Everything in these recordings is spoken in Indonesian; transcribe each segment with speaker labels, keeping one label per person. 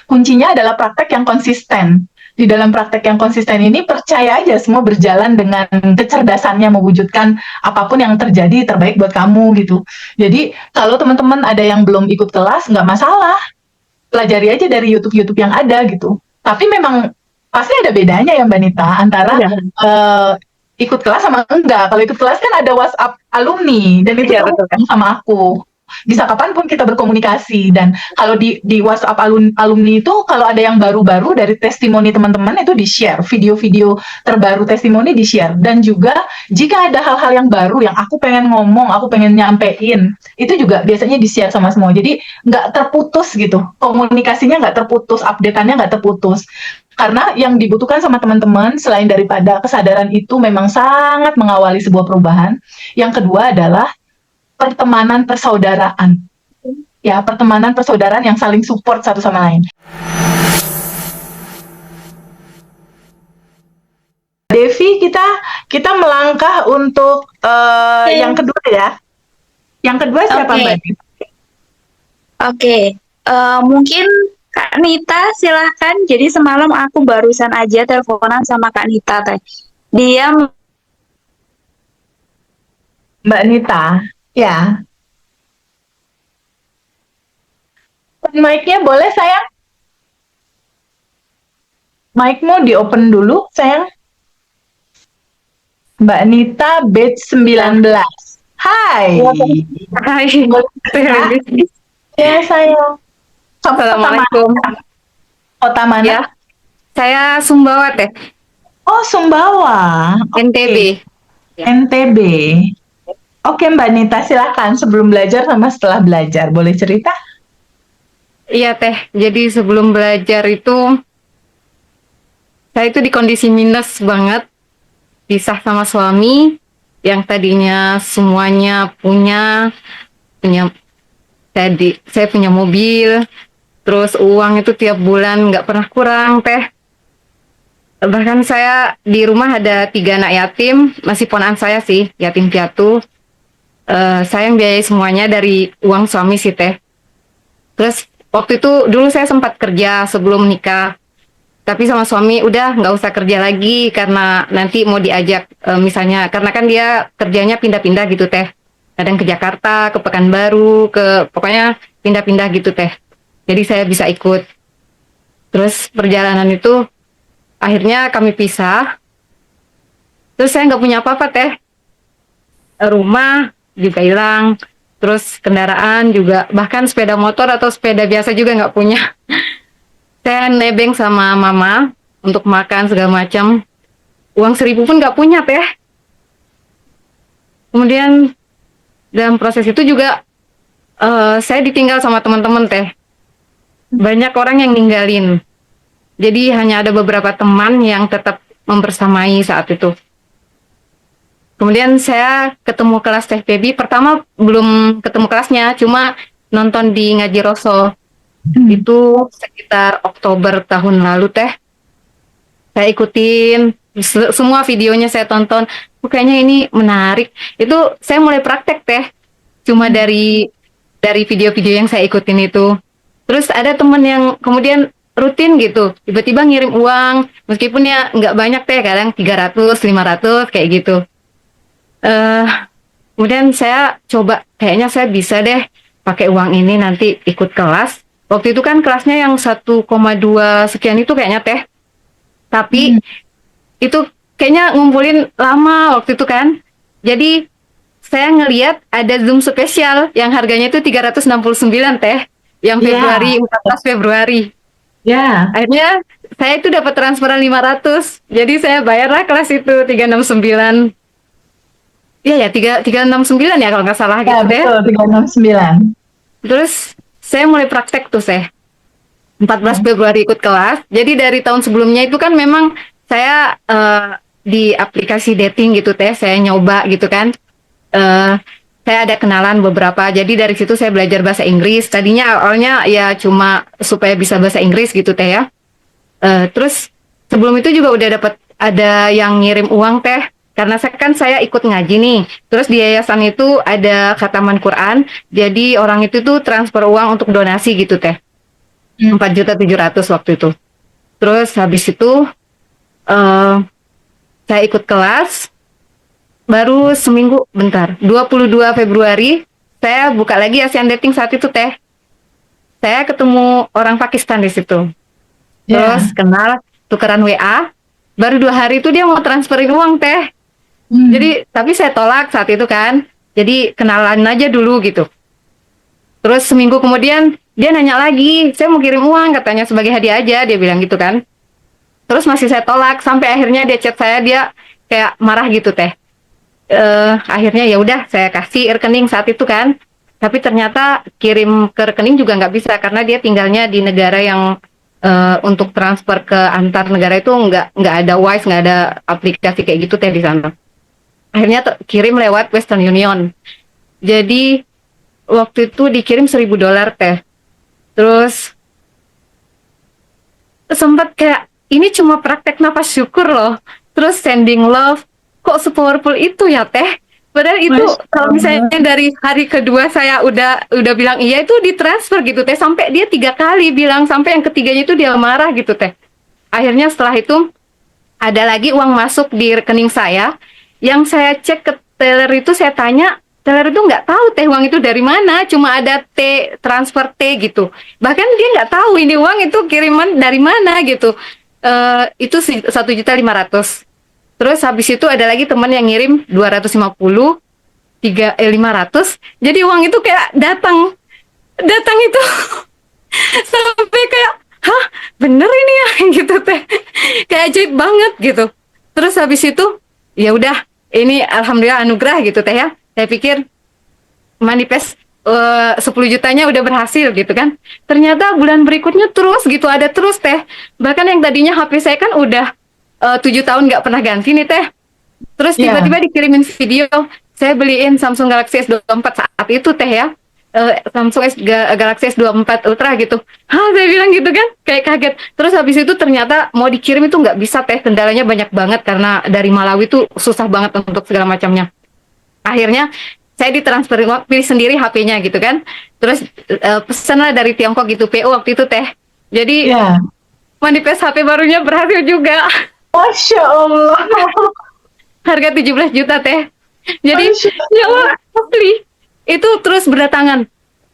Speaker 1: kuncinya adalah praktek yang konsisten. Di dalam praktek yang konsisten ini percaya aja semua berjalan dengan kecerdasannya mewujudkan apapun yang terjadi terbaik buat kamu gitu. Jadi kalau teman-teman ada yang belum ikut kelas nggak masalah, pelajari aja dari YouTube-YouTube yang ada gitu. Tapi memang pasti ada bedanya ya Mbak Nita antara
Speaker 2: Iya,
Speaker 1: ikut kelas sama enggak. Kalau ikut kelas kan ada WhatsApp alumni dan itu
Speaker 2: iya betul Kak.
Speaker 1: terhubung sama aku. Bisa kapanpun kita berkomunikasi dan kalau di WhatsApp alumni itu kalau ada yang baru-baru dari testimoni teman-teman itu di-share, video-video terbaru testimoni di-share dan juga jika ada hal-hal yang baru yang aku pengen ngomong, aku pengen nyampein, itu juga biasanya di-share sama semua. Jadi nggak terputus gitu, komunikasinya nggak terputus, update-annya nggak terputus. Karena yang dibutuhkan sama teman-teman selain daripada kesadaran itu memang sangat mengawali sebuah perubahan. Yang kedua adalah pertemanan persaudaraan. Ya, pertemanan persaudaraan yang saling support satu sama lain. Devi, kita melangkah untuk yang kedua ya. Yang kedua siapa
Speaker 3: Oke,
Speaker 1: Mbak Devi?
Speaker 3: oke. Mungkin Kak Nita silahkan. Jadi semalam aku barusan aja teleponan sama Kak Nita teh. Dia
Speaker 1: Mbak Nita. Ya. Mic-nya boleh sayang? Mic-mu di-open dulu sayang. Mbak Nita batch 19. Hai.
Speaker 2: Hai,
Speaker 1: Ya, ya sayang. Kamu kota mana?
Speaker 2: Assalamualaikum.
Speaker 1: Kota mana?
Speaker 2: Ya, saya Sumbawa teh,
Speaker 1: Oh, Sumbawa. Oke.
Speaker 2: NTB. Ya.
Speaker 1: NTB. Oke, Mbak Nita, silakan sebelum belajar sama setelah belajar. Boleh cerita?
Speaker 2: Iya teh, jadi sebelum belajar itu, saya itu di kondisi minus banget, pisah sama suami, yang tadinya semuanya punya saya punya mobil, terus uang itu tiap bulan nggak pernah kurang teh. Bahkan saya di rumah ada 3 anak yatim, masih ponakan saya sih, yatim piatu. Saya yang biayai semuanya dari uang suami sih teh. Terus waktu itu dulu saya sempat kerja sebelum nikah, tapi sama suami udah nggak usah kerja lagi karena nanti mau diajak misalnya karena kan dia kerjanya pindah-pindah gitu teh. Kadang ke Jakarta, ke Pekanbaru, ke pokoknya pindah-pindah gitu teh. Jadi saya bisa ikut. Terus perjalanan itu akhirnya kami pisah. Terus saya nggak punya apa-apa teh. Rumah juga hilang. Terus kendaraan juga, bahkan sepeda motor atau sepeda biasa juga nggak punya. Saya nebeng sama mama untuk makan segala macam. Uang 1.000 pun nggak punya teh. Kemudian dalam proses itu juga saya ditinggal sama teman-teman teh. Banyak orang yang ninggalin. Jadi hanya ada beberapa teman yang tetap membersamai saat itu. Kemudian saya ketemu kelas Teh Baby. Pertama belum ketemu kelasnya, cuma nonton di Ngaji Roso. Itu sekitar Oktober tahun lalu teh. Saya ikutin semua videonya saya tonton. Kayaknya ini menarik. Itu saya mulai praktek teh. Cuma dari video-video yang saya ikutin itu. Terus ada teman yang kemudian rutin gitu, tiba-tiba ngirim uang, meskipun ya nggak banyak teh, kadang 300, 500 kayak gitu. eh Kemudian saya coba, kayaknya saya bisa deh pakai uang ini nanti ikut kelas. Waktu itu kan kelasnya yang 1,2 sekian itu kayaknya teh. Tapi itu kayaknya ngumpulin lama waktu itu kan. Jadi saya ngeliat ada Zoom spesial yang harganya itu 369 teh. Yang
Speaker 1: Iya.
Speaker 2: Februari, 14 Februari.
Speaker 1: Ya.
Speaker 2: Akhirnya saya itu dapat transferan 500. Jadi saya bayarlah kelas itu 369. Iya ya, 369 ya kalau nggak salah
Speaker 1: Ya,
Speaker 2: gitu deh.
Speaker 1: betul, 369.
Speaker 2: Terus saya mulai praktek tuh 14 Februari ikut kelas. Jadi dari tahun sebelumnya itu kan memang saya di aplikasi dating gitu teh, saya nyoba gitu kan. Saya ada kenalan beberapa. Jadi dari situ saya belajar bahasa Inggris. Tadinya awalnya ya cuma supaya bisa bahasa Inggris gitu teh ya. Terus sebelum itu juga udah dapat ada yang ngirim uang teh. Karena saya ikut ngaji nih. Terus di yayasan itu ada khataman Quran. Jadi orang itu tuh transfer uang untuk donasi gitu teh.
Speaker 1: Hmm.
Speaker 2: 4.700.000 waktu itu. Terus habis itu saya ikut kelas, baru seminggu, bentar, 22 Februari saya buka lagi Asian Dating saat itu teh. Saya ketemu orang Pakistan di situ. Terus
Speaker 1: Ya.
Speaker 2: kenal, tukeran WA. Baru 2 hari itu dia mau transferin uang teh.
Speaker 1: Hmm.
Speaker 2: Jadi tapi saya tolak saat itu kan. Jadi kenalan aja dulu gitu. Terus seminggu kemudian dia nanya lagi, saya mau kirim uang katanya sebagai hadiah aja, dia bilang gitu kan. Terus masih saya tolak sampai akhirnya dia chat saya, dia kayak marah gitu teh. Akhirnya ya udah saya kasih rekening saat itu kan. Tapi ternyata kirim ke rekening juga nggak bisa karena dia tinggalnya di negara yang untuk transfer ke antar negara itu nggak ada Wise, nggak ada aplikasi kayak gitu teh di sana. Akhirnya kirim lewat Western Union. Jadi waktu itu dikirim $1.000 teh. Terus sempat kayak ini cuma praktek nafas syukur loh. Terus sending love, kok sepowerful itu ya teh? Padahal itu
Speaker 1: Masya
Speaker 2: kalau
Speaker 1: Allah.
Speaker 2: misalnya dari hari kedua saya udah bilang iya itu ditransfer gitu teh, sampai dia 3 kali bilang, sampai yang ketiganya itu dia marah gitu teh. Akhirnya setelah itu ada lagi uang masuk di rekening saya, yang saya cek ke teller itu, saya tanya teller itu nggak tahu teh uang itu dari mana, cuma ada T, transfer T gitu. Bahkan dia nggak tahu ini uang itu kiriman dari mana gitu. Itu 1.500.000. Terus habis itu ada lagi teman yang ngirim 250, 500. Jadi uang itu kayak datang itu sampai kayak, hah, bener ini ya gitu teh. Kayak ajaib banget gitu. Terus habis itu ya udah, ini alhamdulillah anugerah gitu teh ya. Saya pikir manifest 10 jutanya udah berhasil gitu kan. Ternyata bulan berikutnya terus gitu, ada terus teh. Bahkan yang tadinya HP saya kan udah 7 tahun nggak pernah ganti nih teh. Terus
Speaker 1: Ya.
Speaker 2: tiba-tiba dikirimin video, saya beliin Samsung Galaxy S24 saat itu teh ya. Samsung Galaxy S24 Ultra gitu. Hah, saya bilang gitu kan, kayak kaget. Terus habis itu ternyata mau dikirim itu nggak bisa teh, kendalanya banyak banget karena dari Malawi itu susah banget untuk segala macamnya. Akhirnya saya ditransferin uang, pilih sendiri HP-nya gitu kan. Terus pesan lah dari Tiongkok gitu, PO waktu itu teh. Jadi
Speaker 1: Ya.
Speaker 2: manifest HP barunya berhasil juga.
Speaker 1: Masya Allah.
Speaker 2: Harga 17 juta teh. Jadi
Speaker 1: Masya
Speaker 2: ya
Speaker 1: Allah.
Speaker 2: Allah, asli. Itu terus berdatangan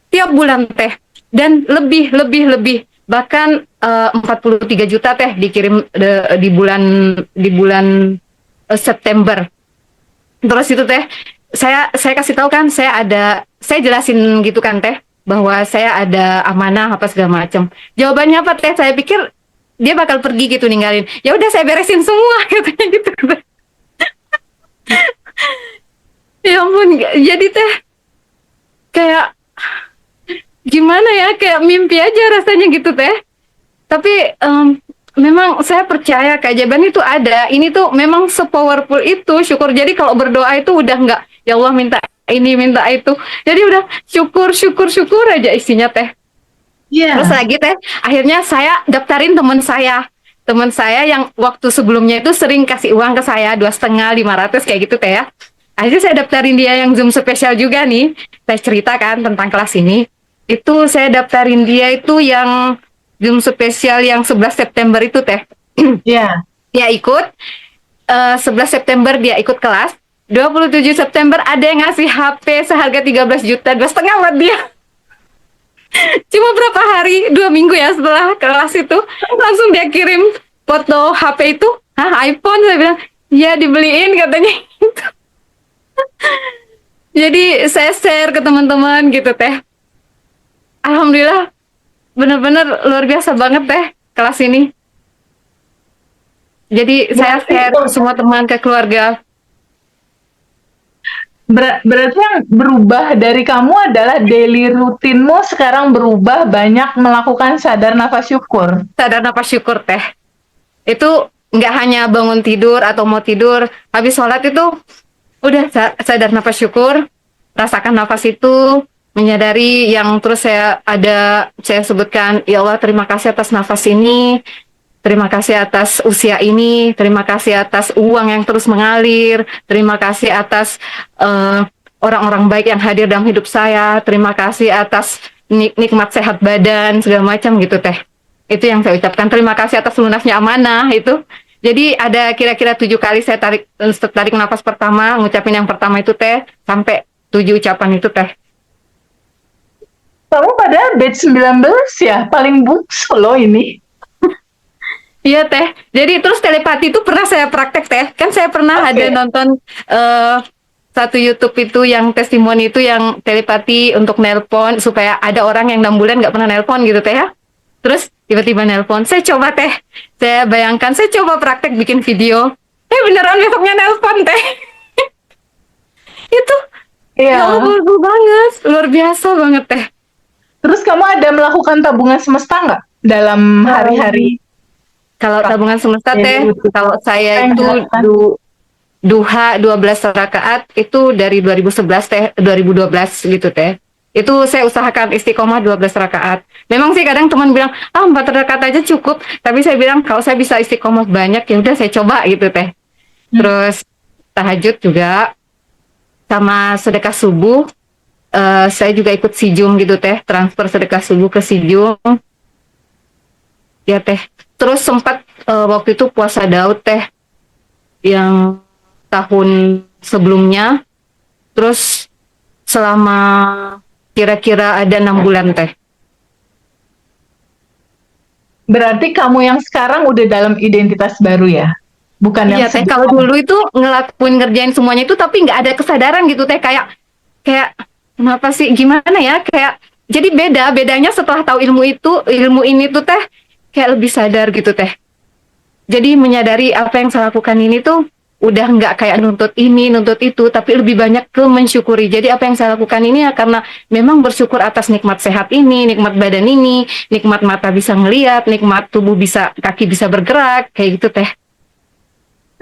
Speaker 2: tiap bulan teh, dan lebih bahkan 43 juta teh dikirim di bulan September. Terus itu teh saya kasih tahu kan, saya jelasin gitu kan teh, bahwa saya ada amanah apa segala macam. Jawabannya apa teh? Saya pikir dia bakal pergi gitu ninggalin. Ya udah saya beresin semua katanya gitu. Ya ampun, jadi teh kayak gimana ya, kayak mimpi aja rasanya gitu teh. Tapi memang saya percaya keajaiban itu ada. Ini tuh memang sepowerful itu syukur. Jadi kalau berdoa itu udah nggak ya Allah minta ini minta itu. Jadi udah syukur aja isinya teh. Terus
Speaker 1: Ya.
Speaker 2: lagi teh, akhirnya saya daftarin teman saya yang waktu sebelumnya itu sering kasih uang ke saya 2,5, 500 kayak gitu teh ya. Akhirnya saya daftarin dia yang Zoom spesial juga nih. Saya ceritakan tentang kelas ini. Itu saya daftarin dia itu yang Zoom spesial yang 11 September itu teh.
Speaker 1: Ya.
Speaker 2: Dia ikut 11 September dia ikut kelas. 27 September ada yang ngasih HP seharga 13 juta 2,5 buat dia. Cuma berapa hari, 2 minggu ya setelah kelas itu, langsung dia kirim foto HP itu. Hah, iPhone? Saya bilang, ya dibeliin katanya. Jadi saya share ke teman-teman gitu teh. Alhamdulillah, benar-benar luar biasa banget teh kelas ini. Jadi saya
Speaker 1: Berarti,
Speaker 2: share ke semua teman, ke keluarga.
Speaker 1: berarti yang berubah dari kamu adalah daily rutinmu sekarang berubah, banyak melakukan sadar nafas syukur.
Speaker 2: Sadar nafas syukur teh. Itu nggak hanya bangun tidur atau mau tidur, habis sholat itu udah sadar nafas syukur, rasakan nafas itu, menyadari yang terus saya sebutkan, ya Allah terima kasih atas nafas ini, terima kasih atas usia ini, terima kasih atas uang yang terus mengalir, terima kasih atas orang-orang baik yang hadir dalam hidup saya, terima kasih atas nikmat sehat badan segala macam gitu teh. Itu yang saya ucapkan, terima kasih atas lunasnya amanah itu. Jadi ada kira-kira 7 kali saya tarik nafas pertama, ngucapin yang pertama itu teh, sampai 7 ucapan itu teh.
Speaker 1: Kamu pada batch 19 ya, paling bungsu loh ini.
Speaker 2: Iya teh. Jadi terus telepati itu pernah saya praktek teh. Kan saya pernah ada nonton satu YouTube itu yang testimoni itu yang telepati untuk nelpon supaya ada orang yang 6 bulan nggak pernah nelpon gitu teh ya. Terus tiba-tiba nelpon. Saya coba teh. Saya bayangkan saya coba praktek bikin video. Beneran besoknya nelpon teh. Itu
Speaker 1: Iya.
Speaker 2: banget, luar biasa banget teh.
Speaker 1: Terus kamu ada melakukan tabungan semesta nggak dalam hari-hari?
Speaker 2: Kalau tabungan semesta teh, kalau saya itu duha 12 rakaat itu dari 2011 teh, 2012 gitu teh. Itu saya usahakan istiqomah 12 rakaat. Memang sih kadang teman bilang, 4 rakaat aja cukup. Tapi saya bilang kalau saya bisa istiqomah banyak ya udah saya coba gitu teh. Terus tahajud juga sama sedekah subuh. Saya juga ikut sijum gitu teh, transfer sedekah subuh ke sijum. Ya teh. Terus sempat waktu itu puasa Daud teh yang tahun sebelumnya. Terus selama kira-kira ada 6 bulan teh.
Speaker 1: Berarti kamu yang sekarang udah dalam identitas baru ya? Bukan yang
Speaker 2: Iya teh, kalau dulu itu ngerjain semuanya itu tapi nggak ada kesadaran gitu teh, kayak kenapa sih, gimana ya, kayak jadi bedanya setelah tahu ilmu ini tuh teh kayak lebih sadar gitu teh. Jadi menyadari apa yang saya lakukan ini tuh udah nggak kayak nuntut ini, nuntut itu, tapi lebih banyak ke mensyukuri. Jadi apa yang saya lakukan ini ya karena memang bersyukur atas nikmat sehat ini, nikmat badan ini, nikmat mata bisa ngelihat, nikmat tubuh bisa, kaki bisa bergerak, kayak gitu teh.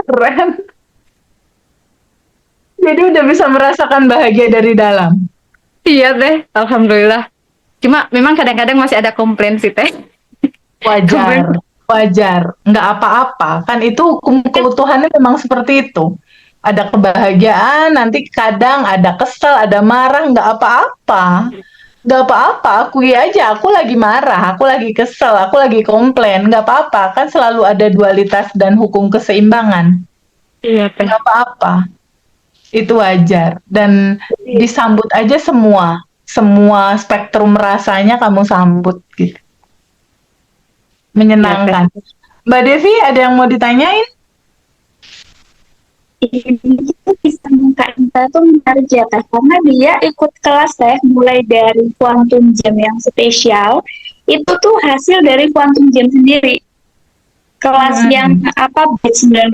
Speaker 1: keren. Jadi udah bisa merasakan bahagia dari dalam.
Speaker 2: Iya teh, alhamdulillah. Cuma memang kadang-kadang masih ada komplain sih teh.
Speaker 1: Wajar, nggak apa-apa. Kan itu hukum keutuhannya memang seperti itu. Ada kebahagiaan, nanti kadang ada kesel, ada marah, nggak apa-apa. Nggak apa-apa, akui aja, aku lagi marah, aku lagi kesel, aku lagi komplain, nggak apa-apa. Kan selalu ada dualitas dan hukum keseimbangan.
Speaker 2: Iya teh.
Speaker 1: Nggak apa-apa. Itu wajar. Dan disambut aja semua spektrum rasanya kamu sambut gitu. Menyenangkan. Mbak Devi, ada yang mau ditanyain?
Speaker 3: Ini bisa Kak tuh menarik ya Teh, karena dia ikut kelas Teh mulai dari Quantum Jam yang spesial itu tuh hasil dari Quantum Jam sendiri. Kelas yang batch 19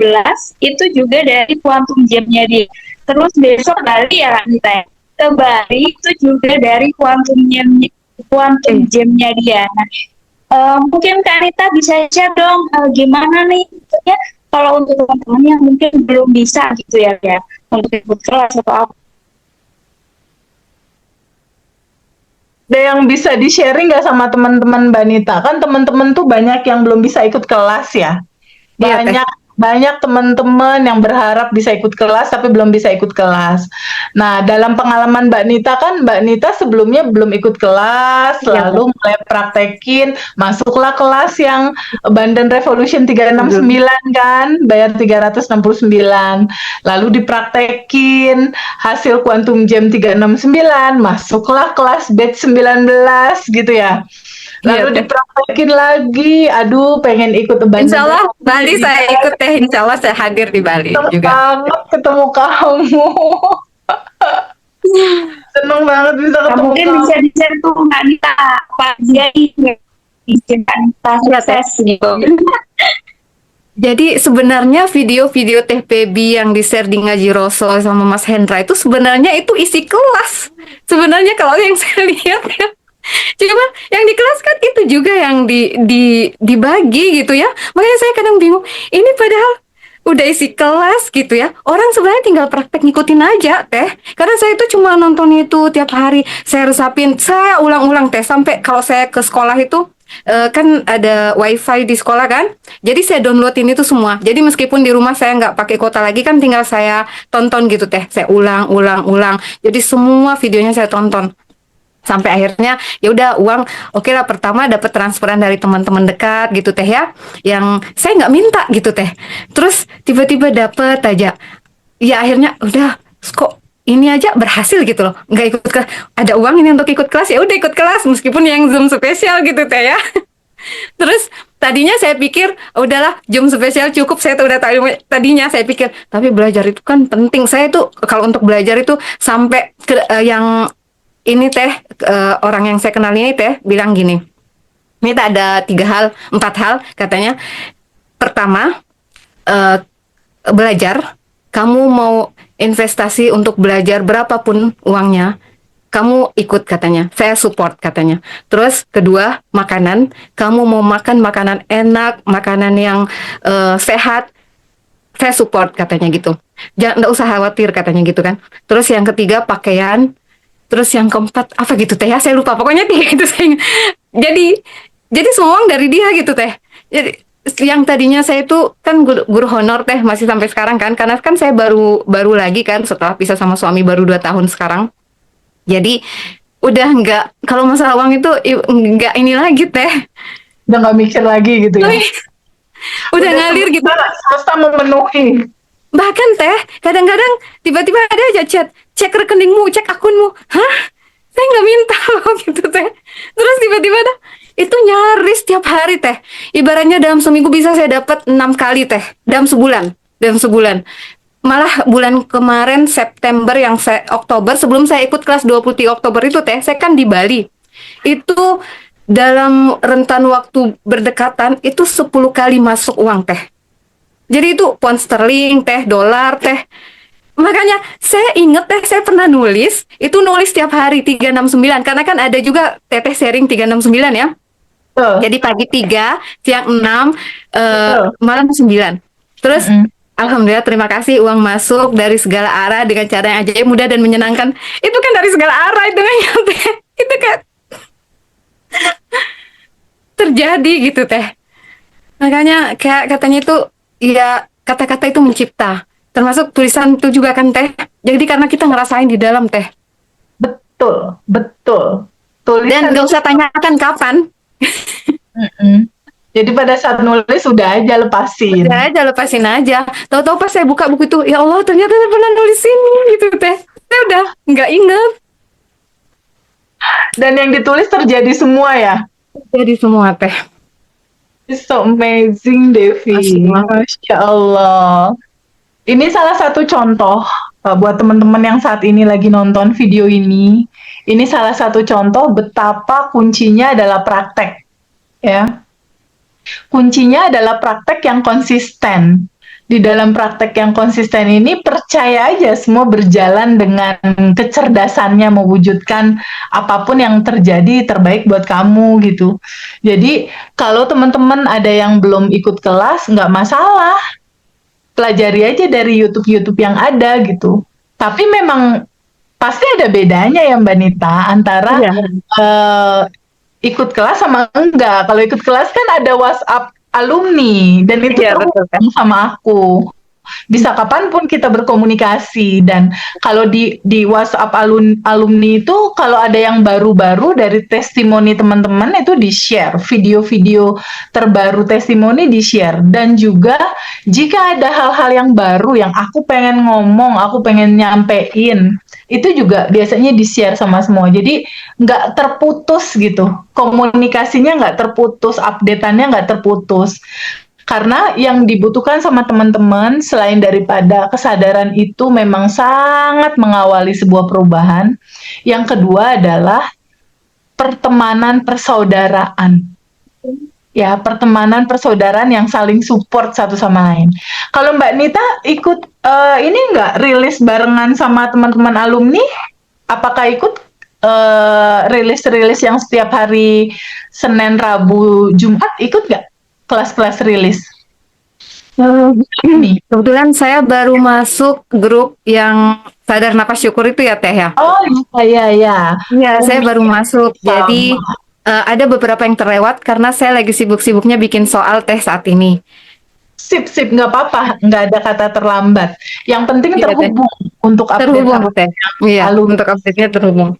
Speaker 3: itu juga dari Quantum Jam-nya dia. Terus besok Bali ya Kak Teh, ke Bali itu juga dari Quantum Jam-nya dia. Nah, mungkin Kak Anita bisa share dong gimana nih ya, kalau untuk teman-teman yang mungkin belum bisa gitu ya untuk ikut kelas atau apa.
Speaker 1: Ada yang bisa di-sharing nggak sama teman-teman Mbak Nita? Kan teman-teman tuh banyak yang belum bisa ikut kelas ya. Banyak teman-teman yang berharap bisa ikut kelas tapi belum bisa ikut kelas. Nah, dalam pengalaman Mbak Nita kan Mbak Nita sebelumnya belum ikut kelas, lalu mulai praktekin, masuklah kelas yang Bandan Revolution 369 kan, bayar 369. Lalu dipraktekin hasil Quantum Jam 369, masuklah kelas batch 19 gitu ya. Lalu dipraktekin lagi, aduh pengen ikut Bandan.
Speaker 2: Insya Allah Bali saya ikut teh, insya Allah saya hadir di Bali juga.
Speaker 1: Banget ketemu kamu. Seneng banget bisa ketemu
Speaker 3: mungkin
Speaker 1: kamu.
Speaker 3: Bisa di-share tuh Kak Anita apa aja izin Kak Anita sukses gitu.
Speaker 2: Jadi sebenarnya video-video Teh Pebi yang di-share di Ngaji Roso sama Mas Hendra itu sebenarnya itu isi kelas. Sebenarnya kalau yang saya lihat ya. Cuma yang di kelas kan itu juga yang dibagi gitu ya. Makanya saya kadang bingung. Ini padahal udah isi kelas gitu ya. Orang sebenarnya tinggal praktek ngikutin aja teh. Karena saya itu cuma nonton itu tiap hari. Saya resapin, saya ulang-ulang teh. Sampai kalau saya ke sekolah itu kan ada wifi di sekolah kan. Jadi saya downloadin itu semua. Jadi meskipun di rumah saya nggak pakai kuota lagi kan, tinggal saya tonton gitu teh. Saya ulang. Jadi semua videonya saya tonton. Sampai akhirnya ya udah uang oke lah, pertama dapat transferan dari teman-teman dekat gitu teh ya, yang saya nggak minta gitu teh. Terus tiba-tiba dapat aja. Ya akhirnya udah kok ini aja berhasil gitu loh, nggak ikut kelas, ada uang ini untuk ikut kelas, ya udah ikut kelas meskipun yang Zoom spesial gitu teh ya. Terus tadinya saya pikir udahlah Zoom spesial cukup, saya tuh udah tahu. Tadinya saya pikir tapi belajar itu kan penting, saya tuh kalau untuk belajar itu sampai ke, yang ini teh, orang yang saya kenal ini teh bilang gini, ini tak ada 4 hal katanya. Pertama, eh, belajar, kamu mau investasi untuk belajar berapapun uangnya, kamu ikut katanya, saya support katanya. Terus kedua, makanan, kamu mau makan makanan enak, makanan yang sehat, saya support katanya gitu. Jangan, nggak usah khawatir katanya gitu kan. Terus yang ketiga, pakaian. Terus yang keempat apa gitu teh ya, saya lupa, pokoknya 3 itu saya. Jadi jadi semua uang dari dia gitu teh. Jadi yang tadinya saya itu kan guru honor teh, masih sampai sekarang kan, karena kan saya baru baru lagi kan setelah pisah sama suami baru 2 tahun sekarang. Jadi udah nggak, kalau masalah uang itu nggak ini lagi teh.
Speaker 1: Udah nggak mikir lagi gitu ya.
Speaker 2: Udah ngalir gitu.
Speaker 1: Swasta memenuhi.
Speaker 2: Bahkan teh, kadang-kadang tiba-tiba ada aja chat, cek rekeningmu, cek akunmu. Hah? Saya nggak minta loh gitu teh. Terus tiba-tiba dah, itu nyaris tiap hari teh. Ibaratnya dalam seminggu bisa saya dapat 6 kali teh. Dalam sebulan. Dalam sebulan. Malah bulan kemarin September yang Oktober, sebelum saya ikut kelas 23 Oktober itu teh, saya kan di Bali. Itu dalam rentan waktu berdekatan, itu 10 kali masuk uang teh. Jadi itu pound sterling teh, dolar teh. Makanya saya inget teh, saya pernah nulis, itu nulis tiap hari 369, karena kan ada juga teteh sharing 369 ya. Jadi pagi 3, siang 6, malam 9. Terus alhamdulillah, terima kasih, uang masuk dari segala arah dengan cara yang ajaib, mudah dan menyenangkan. Itu kan dari segala arah itu kan teh. Itu kan terjadi gitu teh. Makanya kayak katanya itu, ya kata-kata itu mencipta. Termasuk tulisan itu juga kan teh. Jadi karena kita ngerasain di dalam teh.
Speaker 1: Betul, betul.
Speaker 2: Dan gak usah tanyakan kapan.
Speaker 1: Jadi pada saat nulis udah aja lepasin.
Speaker 2: Udah aja lepasin aja. Tahu-tahu pas saya buka buku itu, ya Allah ternyata saya pernah nulis ini gitu teh. Saya udah nggak inget.
Speaker 1: Dan yang ditulis terjadi semua ya.
Speaker 2: Jadi semua teh.
Speaker 1: It's so amazing, Devi. Masya Allah. Ini salah satu contoh buat teman-teman yang saat ini lagi nonton video ini. Ini salah satu contoh betapa kuncinya adalah praktek, ya. Kuncinya adalah praktek yang konsisten. Di dalam praktek yang konsisten ini, percaya aja semua berjalan dengan kecerdasannya mewujudkan apapun yang terjadi terbaik buat kamu gitu. Jadi kalau teman-teman ada yang belum ikut kelas, nggak masalah. Pelajari aja dari YouTube-YouTube yang ada gitu. Tapi memang pasti ada bedanya ya Mbak Nita antara ikut kelas sama enggak. Kalau ikut kelas kan ada WhatsApp alumni dan itu terhubung sama aku. Bisa kapanpun kita berkomunikasi, dan kalau di WhatsApp alumni itu kalau ada yang baru-baru dari testimoni teman-teman itu di-share, video-video terbaru testimoni di-share, dan juga jika ada hal-hal yang baru yang aku pengen ngomong, aku pengen nyampein, itu juga biasanya di-share sama semua. Jadi nggak terputus gitu, komunikasinya nggak terputus, update-annya nggak terputus. Karena yang dibutuhkan sama teman-teman selain daripada kesadaran itu memang sangat mengawali sebuah perubahan. Yang kedua adalah pertemanan persaudaraan. Ya, pertemanan persaudaraan yang saling support satu sama lain. Kalau Mbak Nita ikut ini nggak rilis barengan sama teman-teman alumni? Apakah ikut rilis-rilis yang setiap hari Senin, Rabu, Jumat, ikut nggak? Kelas-kelas rilis.
Speaker 2: Kebetulan saya baru masuk grup yang sadar napas syukur itu ya teh ya.
Speaker 1: Oh iya.
Speaker 2: Iya, saya baru masuk. Jadi ada beberapa yang terlewat karena saya lagi sibuk-sibuknya bikin soal teh saat ini.
Speaker 1: Sip, nggak apa-apa, nggak ada kata terlambat. Yang penting terhubung untuk update.
Speaker 2: Terhubung teh. Iya, untuk update-nya terhubung.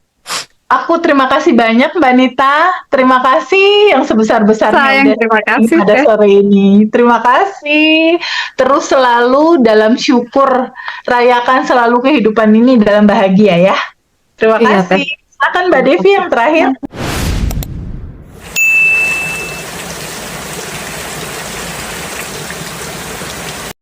Speaker 1: Aku terima kasih banyak Mbak Nita. Terima kasih yang sebesar-besarnya
Speaker 2: Sayang,
Speaker 1: udah
Speaker 2: terima
Speaker 1: sharing
Speaker 2: kasih
Speaker 1: pada
Speaker 2: Teh.
Speaker 1: sore ini. Terima kasih. Terus selalu dalam syukur. Rayakan selalu kehidupan ini dalam bahagia ya. Terima
Speaker 2: Iya Teh.
Speaker 1: kasih. Silakan Mbak
Speaker 2: Terima
Speaker 1: Devi
Speaker 2: kasih.
Speaker 1: yang terakhir.